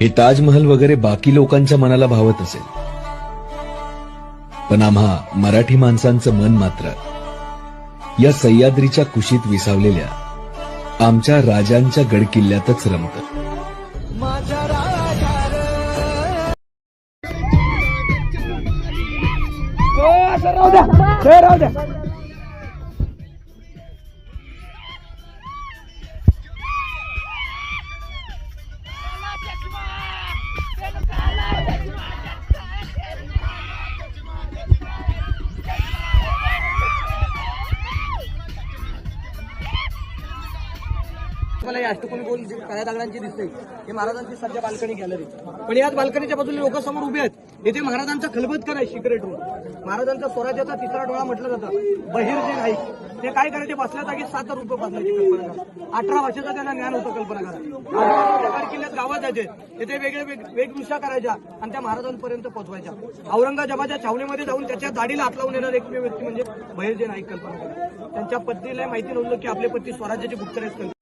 हे ताजमहल वगैरे बाकी लोकांच्या मनाला भावत असेल, पण आम्हा मराठी माणसांचं मन मात्र या सह्याद्रीच्या कुशीत विसावलेल्या आमच्या राजांच्या गडकिल्ल्यातच रमतं. राहू द्या. मला या अष्टकोनी गोल काळ्या दगडांची दिसते, हे महाराजांची सध्या बाल्कनी गॅलरी. पण याच बाल्कनीच्या बाजूला लोक समोर उभे आहेत. इथे महाराजांचा खलबतकर आहे, सिक्रेट रूम. महाराजांचा स्वराज्याचा तिसरा डोळा म्हटलं जातं. बहिर्जी नाईक ते काय करायचे, बसल्या जागी 7 रुपये बसल्याची कल्पना करा. 18 भाषेचं त्यांना ज्ञान होतं. कल्पना करा, किल्ल्यात गावात जायचे, तिथे वेगवेगळ्या करायच्या आणि त्या महाराजांपर्यंत पोहोचवायच्या. औरंगजेबाच्या छावणीमध्ये जाऊन त्याच्या दाढीला हात लावून येणार एकमेव व्यक्ती म्हणजे बहिर्जी नाईक. कल्पना करा, त्यांच्या पत्नीला माहिती नव्हतं की आपले पती स्वराज्याचे गुप्तचर आहेत.